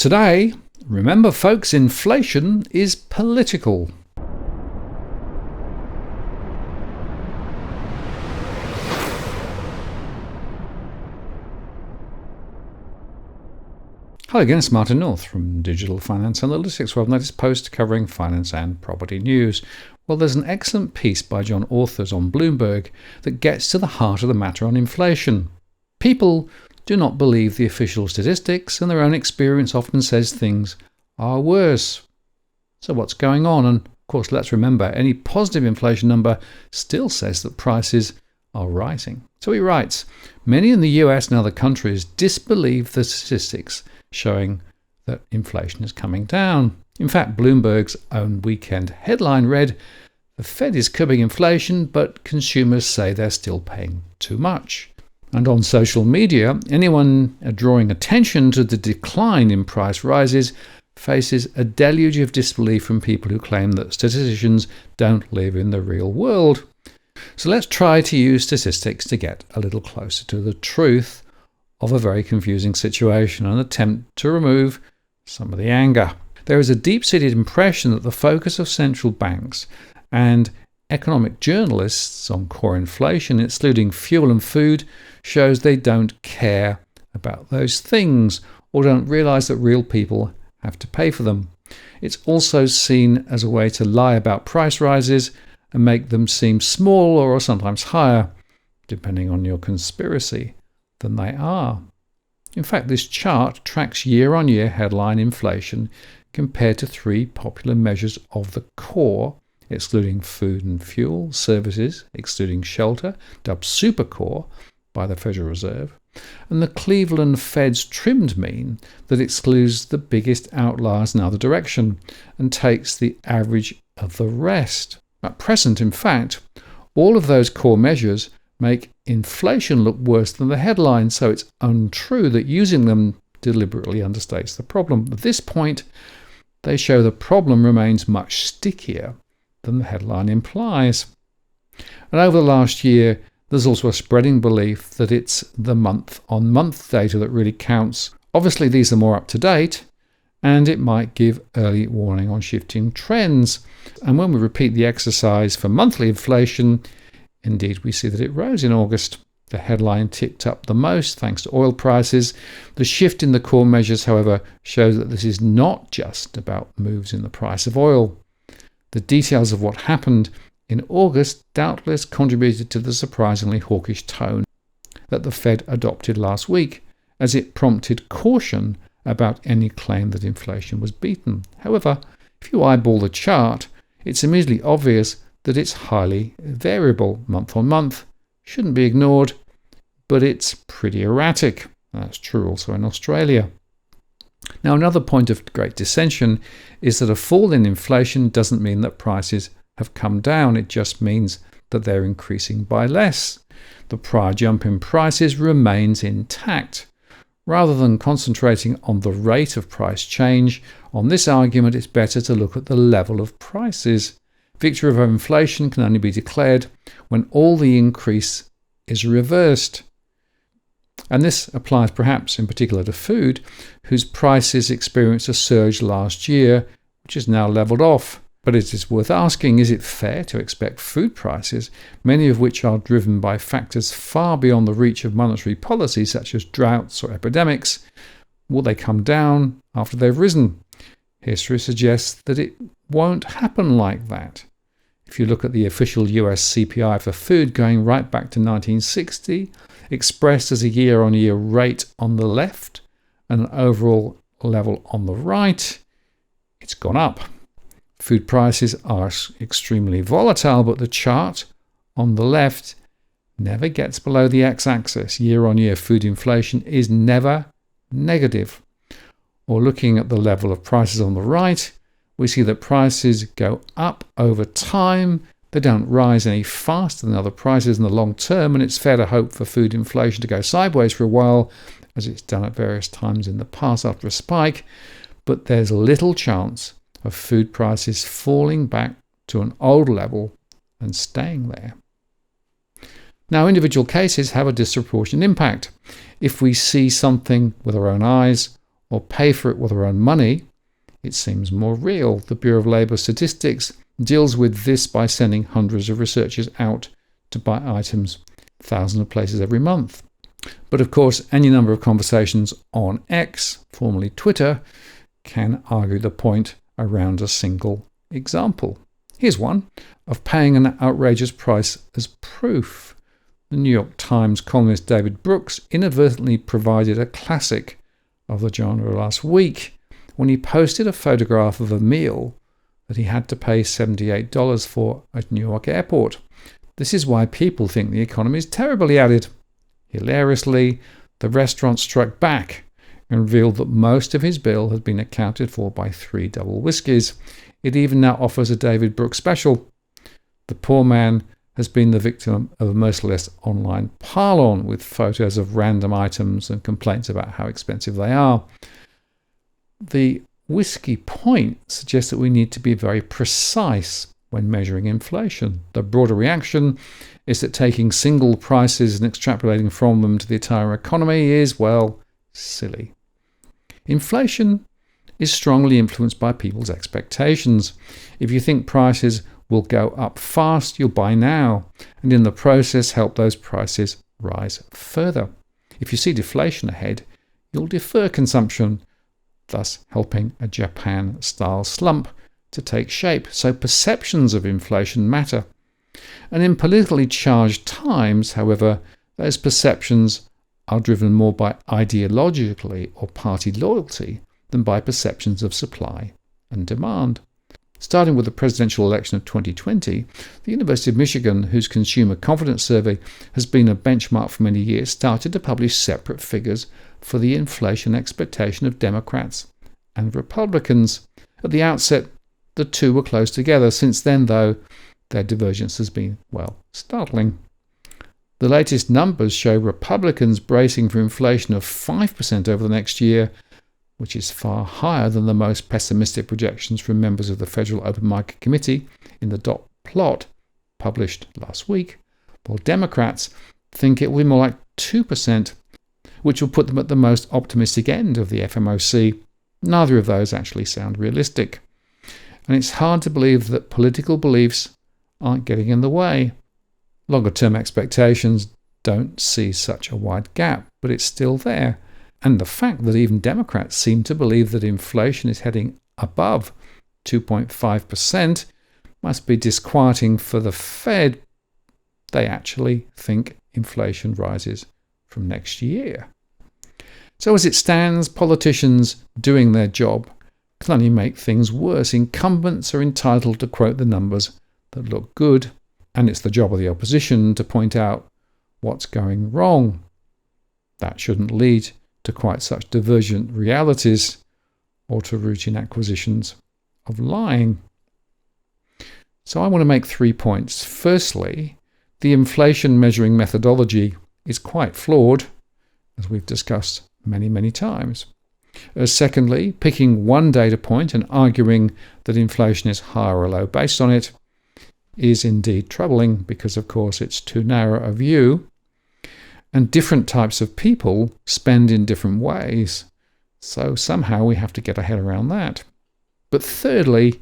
Today, remember folks, inflation is political. Hello again, it's Martin North from Digital Finance Analytics, where I've noticed post covering finance and property news. Well, there's an excellent piece by John Authors on Bloomberg that gets to the heart of the matter on inflation. People do not believe the official statistics, and their own experience often says things are worse. So what's going on? And of course, let's remember, any positive inflation number still says that prices are rising. So he writes, many in the US and other countries disbelieve the statistics showing that inflation is coming down. In fact, Bloomberg's own weekend headline read, the Fed is curbing inflation, but consumers say they're still paying too much. And on social media, anyone drawing attention to the decline in price rises faces a deluge of disbelief from people who claim that statisticians don't live in the real world. So let's try to use statistics to get a little closer to the truth of a very confusing situation and attempt to remove some of the anger. There is a deep-seated impression that the focus of central banks and economic journalists on core inflation, excluding fuel and food, shows they don't care about those things or don't realize that real people have to pay for them. It's also seen as a way to lie about price rises and make them seem smaller or sometimes higher, depending on your conspiracy, than they are. In fact, this chart tracks year-on-year headline inflation compared to three popular measures of the core, excluding food and fuel, services, excluding shelter, dubbed supercore by the Federal Reserve, and the Cleveland Fed's trimmed mean that excludes the biggest outliers in either direction and takes the average of the rest. At present, in fact, all of those core measures make inflation look worse than the headline, so it's untrue that using them deliberately understates the problem. At this point, they show the problem remains much stickier than the headline implies. And over the last year, there's also a spreading belief that it's the month-on-month data that really counts. Obviously, these are more up-to-date, and it might give early warning on shifting trends. And when we repeat the exercise for monthly inflation, indeed, we see that it rose in August. The headline ticked up the most thanks to oil prices. The shift in the core measures, however, shows that this is not just about moves in the price of oil. The details of what happened in August doubtless contributed to the surprisingly hawkish tone that the Fed adopted last week, as it prompted caution about any claim that inflation was beaten. However, if you eyeball the chart, it's immediately obvious that it's highly variable month on month. Shouldn't be ignored, but it's pretty erratic. That's true also in Australia. Now, another point of great dissension is that a fall in inflation doesn't mean that prices have come down. It just means that they're increasing by less. The prior jump in prices remains intact. Rather than concentrating on the rate of price change, on this argument it's better to look at the level of prices. Victory over inflation can only be declared when all the increase is reversed. And this applies perhaps in particular to food, whose prices experienced a surge last year, which is now leveled off. But it is worth asking, is it fair to expect food prices, many of which are driven by factors far beyond the reach of monetary policy, such as droughts or epidemics, will they come down after they've risen? History suggests that it won't happen like that. If you look at the official US CPI for food going right back to 1960, expressed as a year-on-year rate on the left and an overall level on the right, it's gone up. Food prices are extremely volatile, but the chart on the left never gets below the x-axis. Year-on-year food inflation is never negative. Or looking at the level of prices on the right, we see that prices go up over time. They don't rise any faster than other prices in the long term, and it's fair to hope for food inflation to go sideways for a while, as it's done at various times in the past after a spike. But there's little chance of food prices falling back to an old level and staying there. Now, individual cases have a disproportionate impact. If we see something with our own eyes, or pay for it with their own money, it seems more real. The Bureau of Labour Statistics deals with this by sending hundreds of researchers out to buy items thousands of places every month. But of course, any number of conversations on X, formerly Twitter, can argue the point around a single example. Here's one of paying an outrageous price as proof. The New York Times columnist David Brooks inadvertently provided a classic of the genre last week when he posted a photograph of a meal that he had to pay $78 for at New York airport. This is why people think the economy is terrible, he added. Hilariously, the restaurant struck back and revealed that most of his bill had been accounted for by 3 double whiskies. It even now offers a David Brooks special. The poor man has been the victim of a merciless online pile-on with photos of random items and complaints about how expensive they are. The whiskey point suggests that we need to be very precise when measuring inflation. The broader reaction is that taking single prices and extrapolating from them to the entire economy is, well, silly. Inflation is strongly influenced by people's expectations. If you think prices will go up fast, you'll buy now, and in the process help those prices rise further. If you see deflation ahead, you'll defer consumption, thus helping a Japan-style slump to take shape. So perceptions of inflation matter. And in politically charged times, however, those perceptions are driven more by ideologically or party loyalty than by perceptions of supply and demand. Starting with the presidential election of 2020, the University of Michigan, whose consumer confidence survey has been a benchmark for many years, started to publish separate figures for the inflation expectation of Democrats and Republicans. At the outset, the two were close together. Since then, though, their divergence has been, well, startling. The latest numbers show Republicans bracing for inflation of 5% over the next year, which is far higher than the most pessimistic projections from members of the Federal Open Market Committee in the dot plot published last week, while Democrats think it will be more like 2%, which will put them at the most optimistic end of the FOMC. Neither of those actually sound realistic. And it's hard to believe that political beliefs aren't getting in the way. Longer-term expectations don't see such a wide gap, but it's still there. And the fact that even Democrats seem to believe that inflation is heading above 2.5% must be disquieting for the Fed. They actually think inflation rises from next year. So as it stands, politicians doing their job can only make things worse. Incumbents are entitled to quote the numbers that look good, and it's the job of the opposition to point out what's going wrong. That shouldn't lead to quite such divergent realities or to routine acquisitions of lying. So I want to make 3 points. Firstly, the inflation measuring methodology is quite flawed, as we've discussed many, many times. Secondly, picking one data point and arguing that inflation is high or low based on it is indeed troubling because, of course, it's too narrow a view. And different types of people spend in different ways. So somehow we have to get our head around that. But thirdly,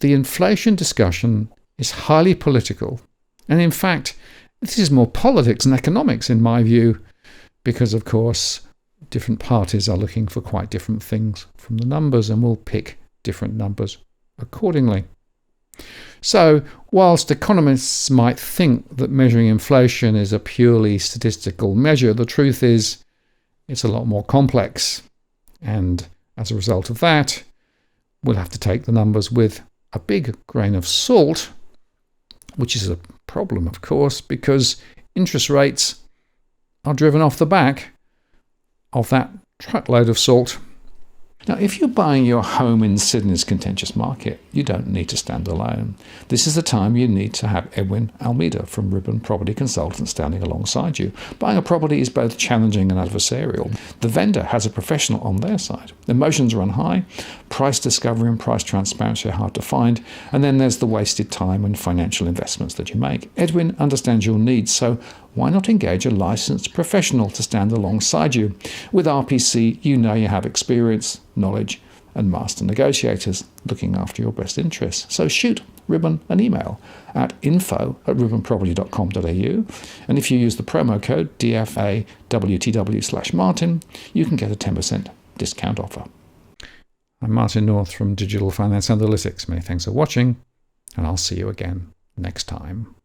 the inflation discussion is highly political. And in fact, this is more politics than economics in my view, because of course, different parties are looking for quite different things from the numbers and will pick different numbers accordingly. So, whilst economists might think that measuring inflation is a purely statistical measure, the truth is it's a lot more complex. And as a result of that, we'll have to take the numbers with a big grain of salt, which is a problem, of course, because interest rates are driven off the back of that truckload of salt. Now, if you're buying your home in Sydney's contentious market, you don't need to stand alone. This is the time you need to have Edwin Almeida from Ribbon Property Consultants standing alongside you. Buying a property is both challenging and adversarial. The vendor has a professional on their side. Emotions run high, price discovery and price transparency are hard to find. And then there's the wasted time and financial investments that you make. Edwin understands your needs, so why not engage a licensed professional to stand alongside you? With RPC, you know you have experience, knowledge, and master negotiators looking after your best interests. So shoot Ribbon an email at info@ribbonproperty.com.au, and if you use the promo code DFAWTW/Martin, you can get a 10% discount offer. I'm Martin North from Digital Finance Analytics. Many thanks for watching, and I'll see you again next time.